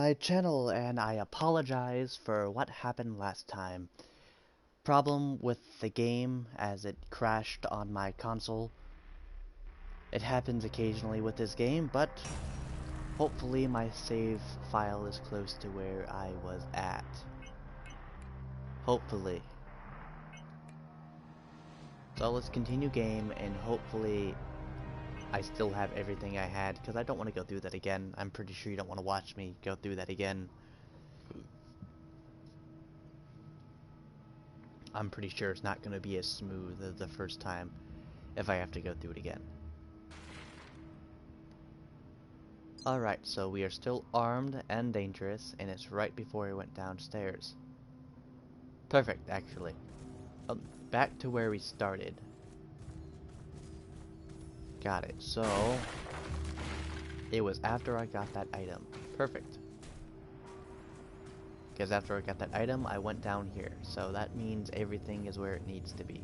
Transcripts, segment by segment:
my channel, and I apologize for what happened last time. Problem with the game as it crashed on my console. It happens occasionally with this game, but hopefully my save file is close to where I was at. Hopefully. So let's continue game, and hopefully I still have everything I had, because I don't want to go through that again. I'm pretty sure you don't want to watch me go through that again. I'm pretty sure it's not going to be as smooth as the first time if I have to go through it again. Alright, so we are still armed and dangerous, and it's right before I went downstairs. Perfect, actually. Back to where we started. Got it. So, it was after I got that item. Perfect. Because after I got that item, I went down here. So that means everything is where it needs to be.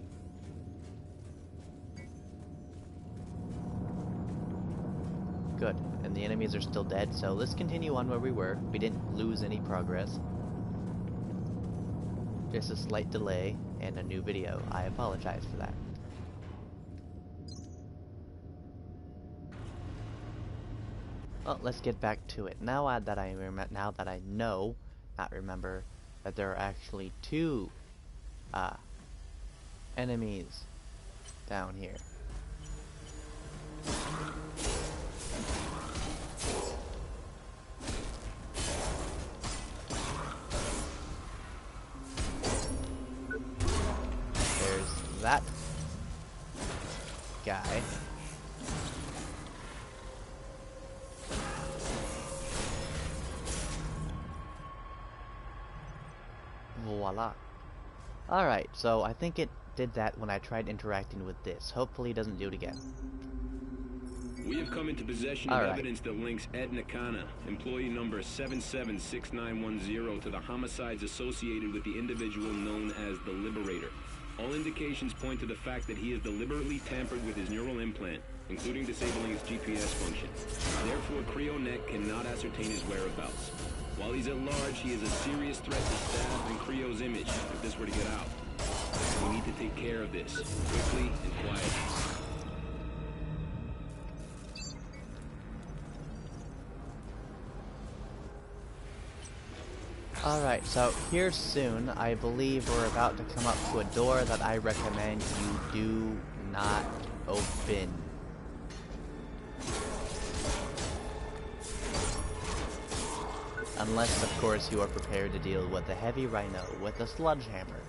Good. And the enemies are still dead, so let's continue on where we were. We didn't lose any progress. Just a slight delay and a new video. I apologize for that. Well, let's get back to it. Now that I know, not remember, that there are actually two enemies down here. There's that guy. Voila. Alright, so I think it did that when I tried interacting with this. Hopefully it doesn't do it again. We have come into possession of evidence that links Ed Nakana, employee number 776910, to the homicides associated with the individual known as the Liberator. All indications point to the fact that he has deliberately tampered with his neural implant, including disabling its GPS function. Therefore, CreoNet cannot ascertain his whereabouts. While he's at large, he is a serious threat to staff and Creo's image if this were to get out. We need to take care of this, quickly and quietly. Alright, so here soon, I believe we're about to come up to a door that I recommend you do not open. Unless, of course, you are prepared to deal with a heavy rhino with a sledgehammer.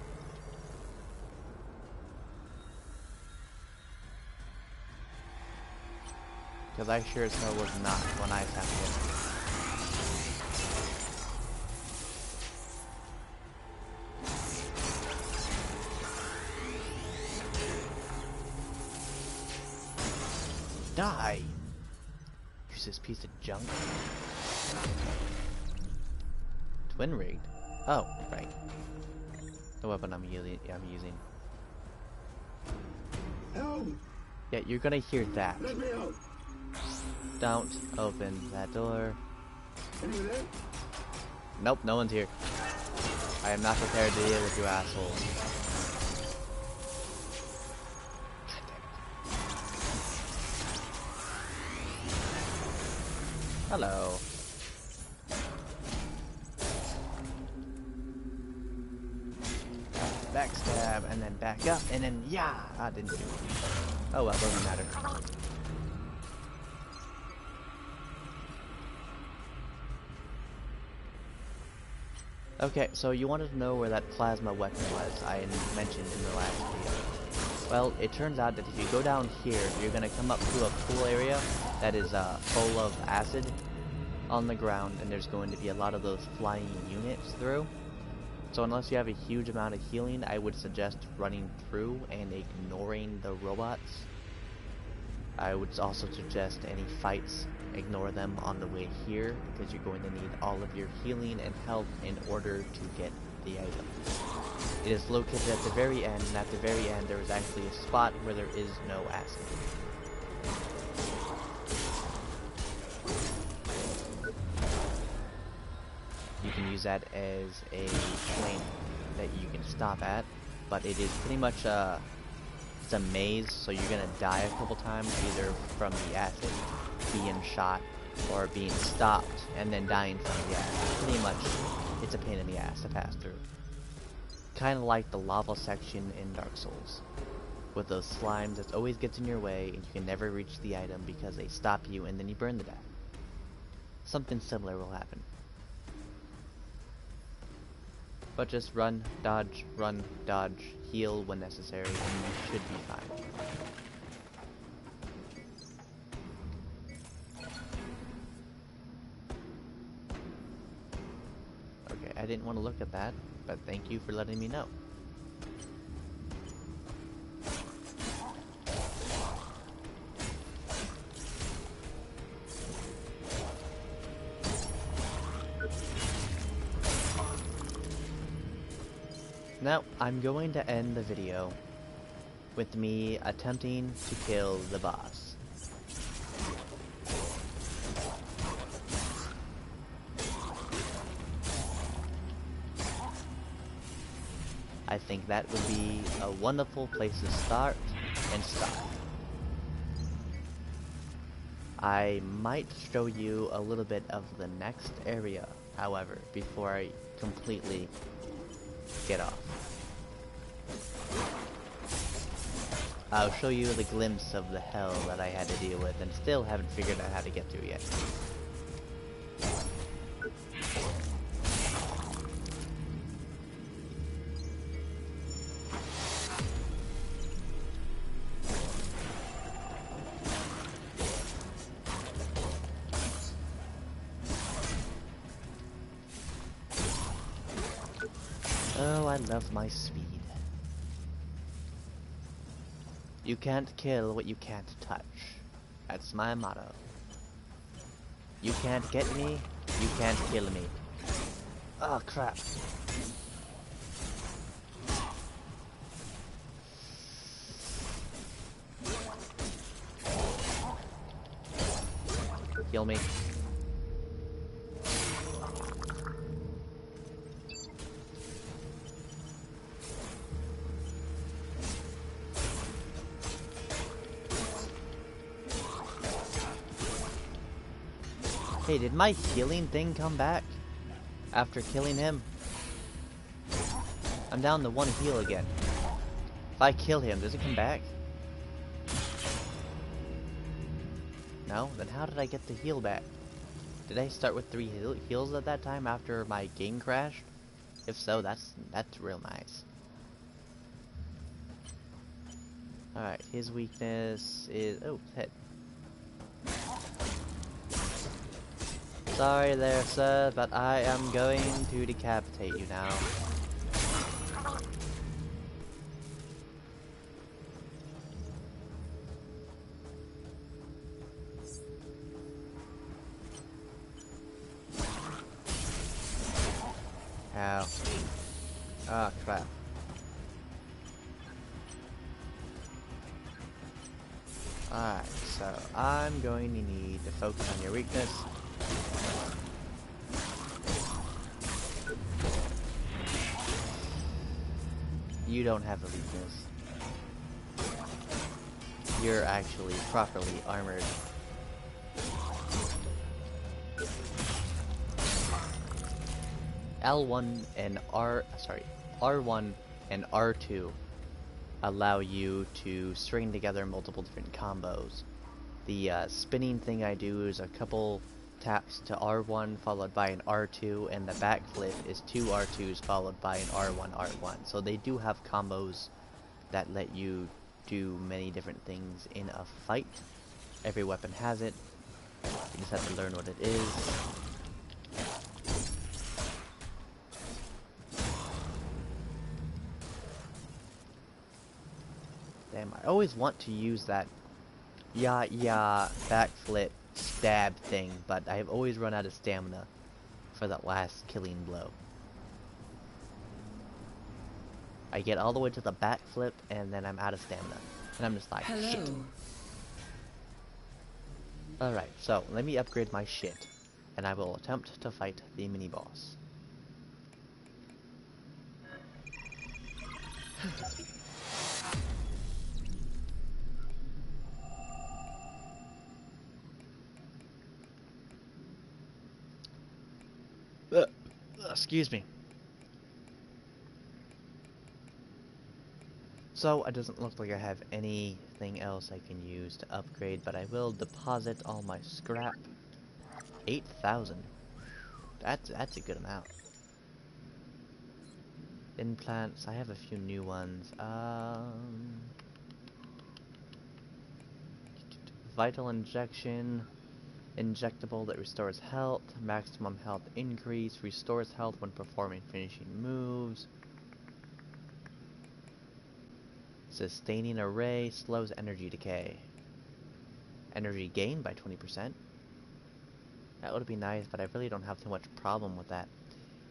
Because I sure as hell was not when I tapped in. Die! Useless piece of junk. Twin rigged. Oh, right. The weapon I'm using. Help! Yeah, you're gonna hear that. Let me out! Don't open that door. Anyone there? Nope, no one's here. I am not prepared to deal with you assholes. Hello. Backstab, and then back up, and then yeah! I didn't do it. Oh well, doesn't matter. Okay, so you wanted to know where that plasma weapon was I mentioned in the last video. Well, it turns out that if you go down here, you're gonna come up to a pool area that is full of acid on the ground, and there's going to be a lot of those flying units through. So unless you have a huge amount of healing, I would suggest running through and ignoring the robots. I would also suggest any fights, ignore them on the way here, because you're going to need all of your healing and health in order to get the item. It is located at the very end, and at the very end there is actually a spot where there is no acid. you can use that as a point that you can stop at, but it is pretty much it's a maze, so you're gonna die a couple times, either from the acid, being shot, or being stopped and then dying from the acid. Pretty much, it's a pain in the ass to pass through. Kind of like the lava section in Dark Souls, with those slimes that always gets in your way and you can never reach the item because they stop you and then you burn to death. Something similar will happen. But just run, dodge, heal when necessary, and you should be fine. Okay, I didn't want to look at that, but thank you for letting me know. Now, I'm going to end the video with me attempting to kill the boss. I think that would be a wonderful place to start and stop. I might show you a little bit of the next area, however, before I completely get off. I'll show you the glimpse of the hell that I had to deal with and still haven't figured out how to get through yet. Oh, I love my speed. You can't kill what you can't touch. That's my motto. You can't get me, you can't kill me. Oh, crap. Kill me. Hey, did my healing thing come back after killing him? I'm down to 1 heal again. If I kill him, does it come back? No? Then how did I get the heal back? Did I start with 3 heals at that time after my game crashed? If so, that's real nice. Alright, his weakness is... oh, head. Sorry there, sir, but I am going to decapitate you now. Ow. Ah, crap. Alright, so I'm going to need to focus on your weakness. You don't have a weakness. You're actually properly armored. R1 and R2 allow you to string together multiple different combos. The spinning thing I do is a couple taps to R1 followed by an R2, and the backflip is 2 R2s followed by an R1. So they do have combos that let you do many different things in a fight. Every weapon has it. You just have to learn what it is. Damn, I always want to use that backflip stab thing, but I've always run out of stamina for that last killing blow. I get all the way to the backflip and then I'm out of stamina. And I'm just like, hello. Shit. Alright, so let me upgrade my shit and I will attempt to fight the mini boss. Excuse me. So, it doesn't look like I have anything else I can use to upgrade, but I will deposit all my scrap. 8,000. That's a good amount. Implants, I have a few new ones. Vital injection. Injectable that restores health. Maximum health increase. Restores health when performing finishing moves. Sustaining array. Slows energy decay. Energy gain by 20%. That would be nice, but I really don't have too much problem with that.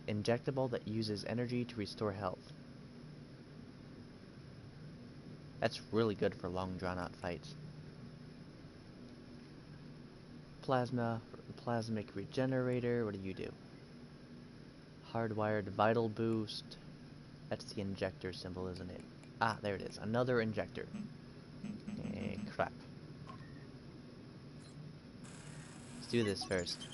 Injectable that uses energy to restore health. That's really good for long drawn-out fights. Plasmic regenerator, what do you do? Hardwired vital boost. That's the injector symbol, isn't it? Ah, there it is. Another injector. Crap. Let's do this first.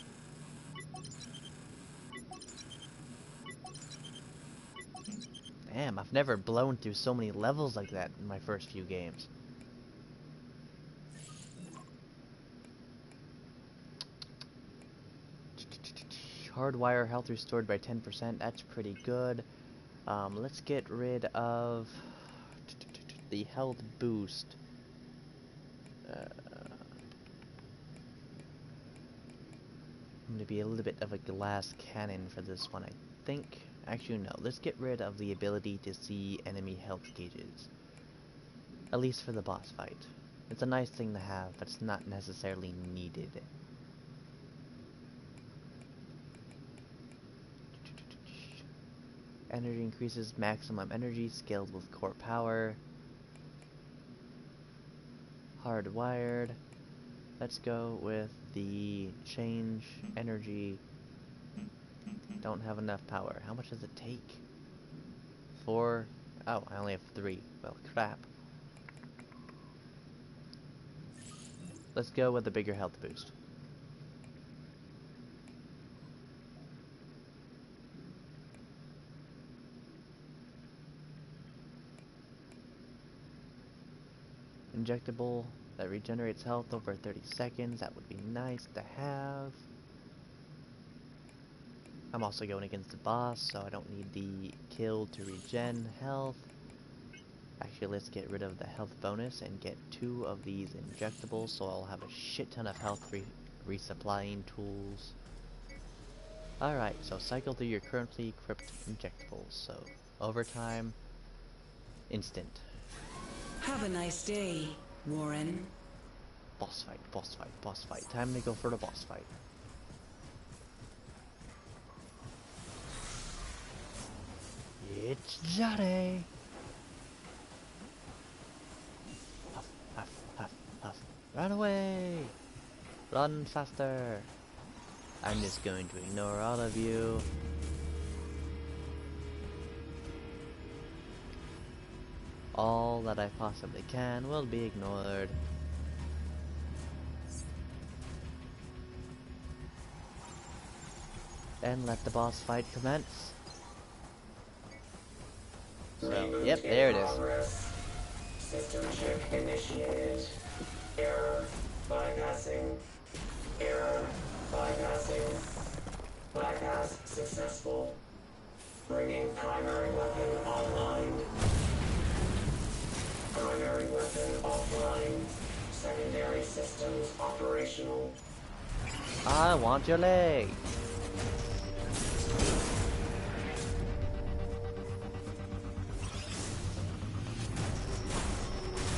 Damn, I've never blown through so many levels like that in my first few games. Hardwire health restored by 10%. That's pretty good. Let's get rid of the health boost. I'm going to be a little bit of a glass cannon for this one, I think. Actually, no. Let's get rid of the ability to see enemy health gauges. At least for the boss fight. It's a nice thing to have, but it's not necessarily needed. Energy increases maximum energy, scaled with core power. Hardwired. Let's go with the change energy. Don't have enough power. How much does it take? 4. Oh, I only have 3. Well, crap. Let's go with the bigger health boost. Injectable that regenerates health over 30 seconds. That would be nice to have. I'm also going against the boss, so I don't need the kill to regen health. Actually, let's get rid of the health bonus and get 2 of these injectables, so I'll have a shit ton of health resupplying tools. Alright, so cycle through your currently equipped injectables. So, overtime, instant. Have a nice day, Warren. Boss fight, boss fight, boss fight. Time to go for the boss fight. It's Johnny! Huff, huff, huff, huff. Run away! Run faster! I'm just going to ignore all of you. All that I possibly can will be ignored. And let the boss fight commence. So, yep, there it is. System check initiated. Error. Bypassing. Error. Bypassing. Bypass successful. Bringing primary weapon online. Primary weapon offline. Secondary systems operational. I want your leg.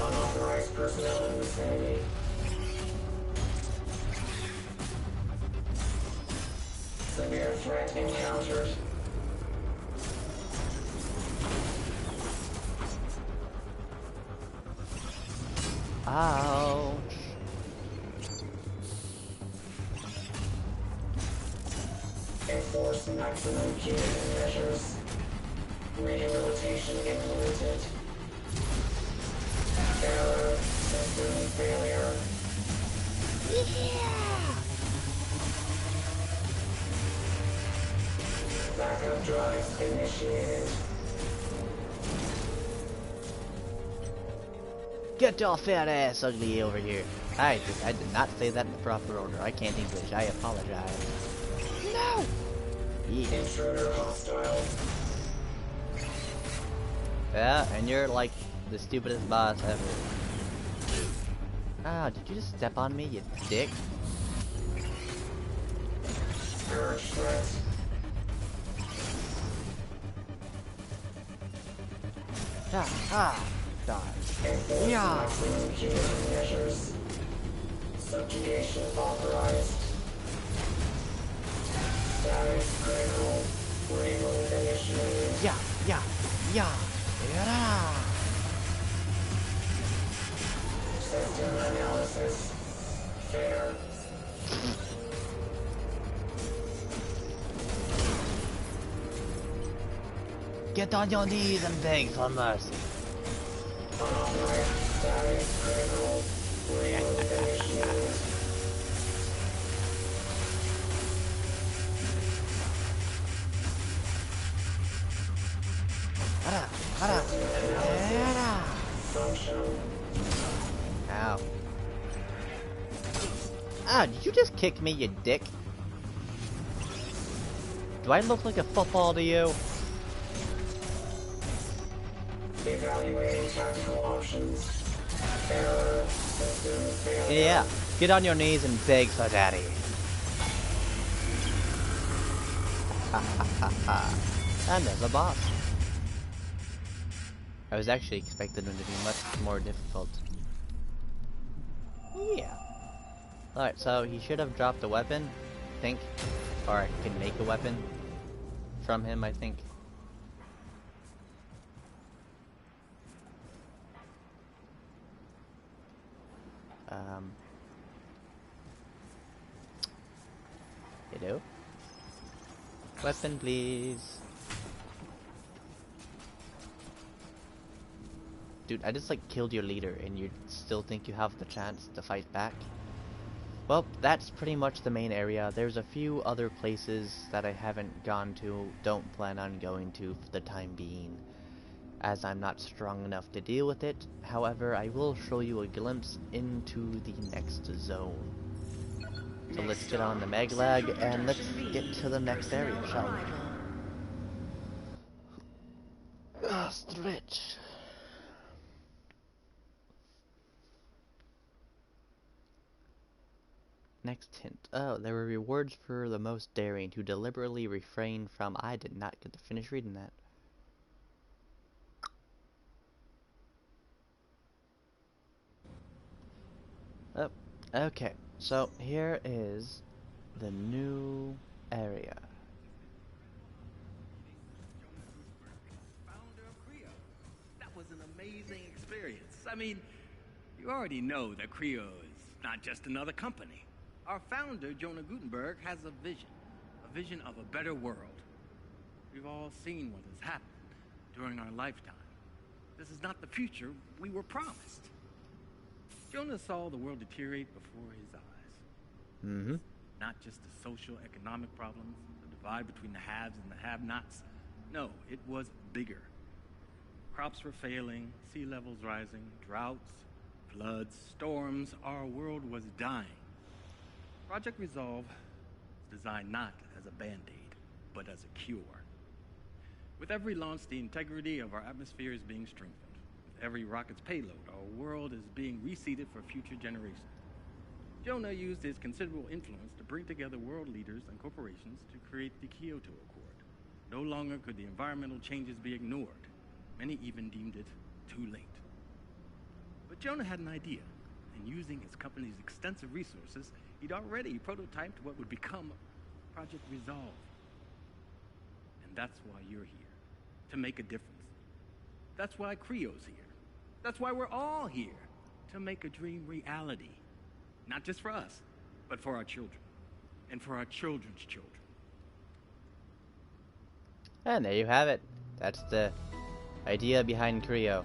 Unauthorized personnel in vicinity. Severe threat encountered. Ouch. Enforce maximum punitive measures. Rehabilitation implemented. Error. System failure. Backup drives initiated. Get your fat ass ugly over here. I did not say that in the proper order. I can't English. I apologize. No! Yeah. Intruder hostile. Yeah, and you're like the stupidest boss ever. Ah, did you just step on me, you dick? Urge threat. Die. Yeah. Maximum human measures. Subjugation authorized. Status critical. Reload initiated. Yeah. Yeah. System analysis. Fair. Get on your knees and beg for mercy. Unauthorized status critical. Reload initiated. Functional. Ow. Ah, did you just kick me, you dick? Do I look like a football to you? Evaluating tactical options. Error. System failure. Yeah. Get on your knees and beg for daddy. And there's a boss. I was actually expecting him to be much more difficult. Yeah. Alright, so he should have dropped a weapon, I think. Or I can make a weapon from him, I think. Hello? Weapon, please. Dude, I just like killed your leader and you still think you have the chance to fight back? Well, that's pretty much the main area. There's a few other places that I haven't gone to, don't plan on going to for the time being, as I'm not strong enough to deal with it. However, I will show you a glimpse into the next zone. So let's get on the maglag and let's get to the next area, shall we? Stretch. Next hint. Oh, there were rewards for the most daring to deliberately refrain from... I did not get to finish reading that. Oh, okay. So here is the new area. Founder of Creo. That was an amazing experience. I mean, you already know that Creo is not just another company. Our founder, Jonah Gutenberg, has a vision of a better world. We've all seen what has happened during our lifetime. This is not the future we were promised. Jonah saw the world deteriorate before his eyes. Mm-hmm. Not just the social, economic problems, the divide between the haves and the have-nots. No, it was bigger. Crops were failing, sea levels rising, droughts, floods, storms. Our world was dying. Project Resolve is designed not as a band-aid, but as a cure. With every launch, the integrity of our atmosphere is being strengthened. With every rocket's payload, our world is being reseeded for future generations. Jonah used his considerable influence to bring together world leaders and corporations to create the Kyoto Accord. No longer could the environmental changes be ignored. Many even deemed it too late. But Jonah had an idea, and using his company's extensive resources, he'd already prototyped what would become Project Resolve. And that's why you're here, to make a difference. That's why Creo's here. That's why we're all here, to make a dream reality. Not just for us, but for our children, and for our children's children. And there you have it. That's the idea behind Creo.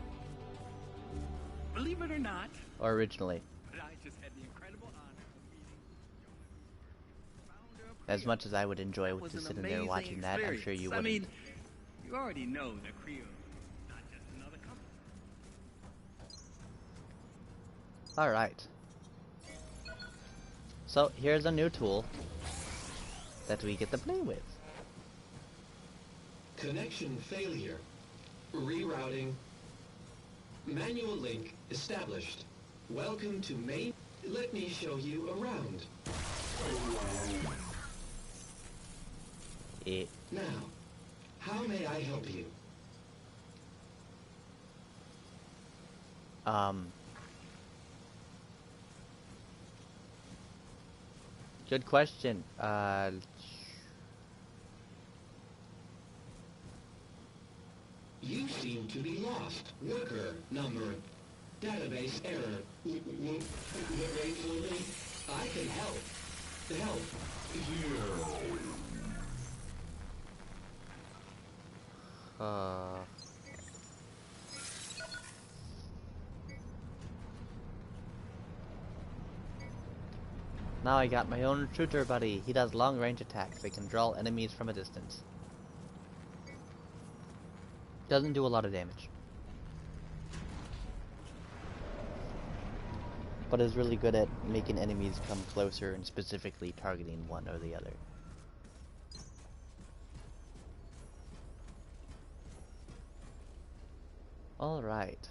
Believe it or not, Or originally. but I just had the incredible honor of meeting Jonas, founder of As Creo. much as I would enjoy That was just an sitting there amazing watching that, I'm sure you experience. I wouldn't. mean, you already know that Creo is not just another company. Alright. So, here's a new tool that we get to play with. Connection failure. Rerouting. Manual link established. Welcome to main. Let me show you around. Now, how may I help you? Good question. You seem to be lost. Worker number. Database error. Wait for me. I can help. Help. Here. Now I got my own shooter buddy. He does long range attacks. They can draw enemies from a distance. Doesn't do a lot of damage. But is really good at making enemies come closer and specifically targeting one or the other. Alright.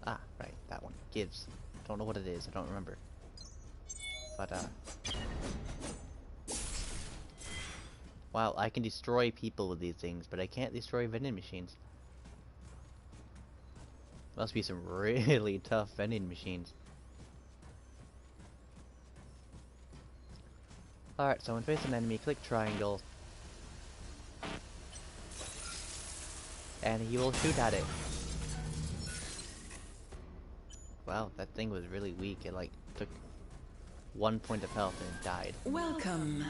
Ah, right, that one. Gives. Don't know what it is, I don't remember. But, wow, I can destroy people with these things, but I can't destroy vending machines. Must be some really tough vending machines. Alright, so when facing an enemy, click triangle. And he will shoot at it. Wow, that thing was really weak. It like took 1 point of health and it died. Welcome.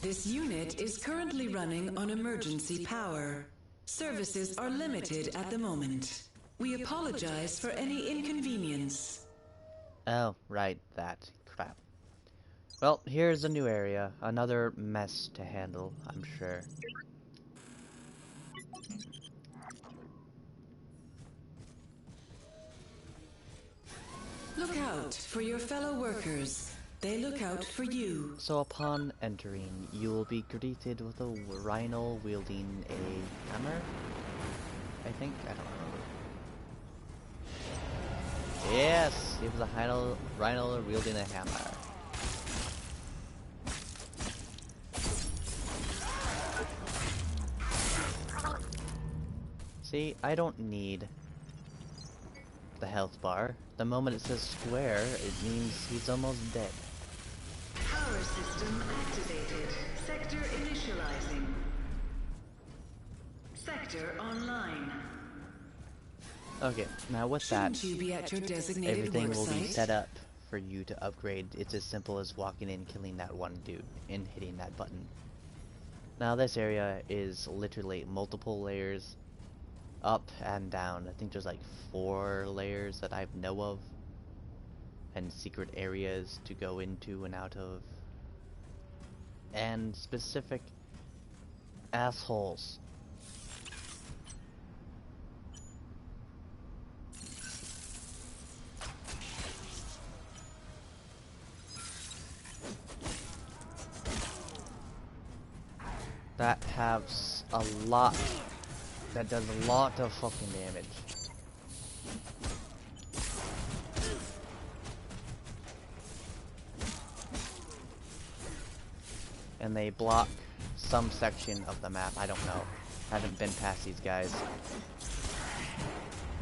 This unit is currently running on emergency power. Services are limited at the moment. We apologize for any inconvenience. Oh, right, that. Crap. Well, here's a new area. Another mess to handle, I'm sure. Look out for your fellow workers. They look out for you. So upon entering, you will be greeted with a rhino wielding a hammer? I think? I don't remember. Yes! It was a rhino wielding a hammer. See, I don't need the health bar. The moment it says square, it means he's almost dead. Power system activated. Sector initializing. Sector online. Okay, now with that, Shouldn't you be at your designated everything will be worksite? set up for you to upgrade. It's as simple as walking in, killing that one dude, and hitting that button. Now this area is literally multiple layers, up and down. I think there's like 4 layers that I know of, and secret areas to go into and out of, and specific assholes. That has a lot, that does a lot of fucking damage. And they block some section of the map, I don't know. Haven't been past these guys.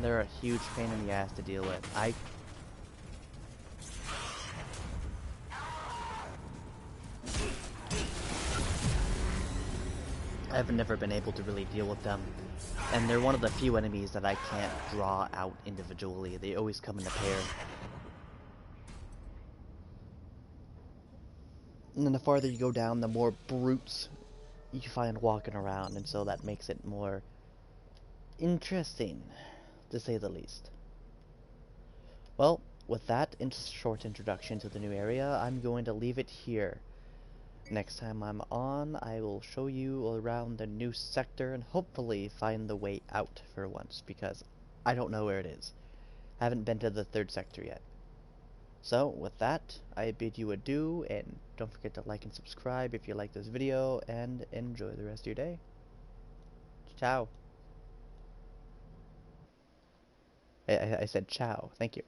They're a huge pain in the ass to deal with. I've never been able to really deal with them. And they're one of the few enemies that I can't draw out individually. They always come in a pair. And then the farther you go down, the more brutes you find walking around, and so that makes it more interesting, to say the least. Well, with that short introduction to the new area, I'm going to leave it here. Next time I'm on, I will show you around the new sector and hopefully find the way out for once, because I don't know where it is. I haven't been to the third sector yet. So, with that, I bid you adieu, and don't forget to like and subscribe if you like this video, and enjoy the rest of your day. Ciao. I said ciao. Thank you.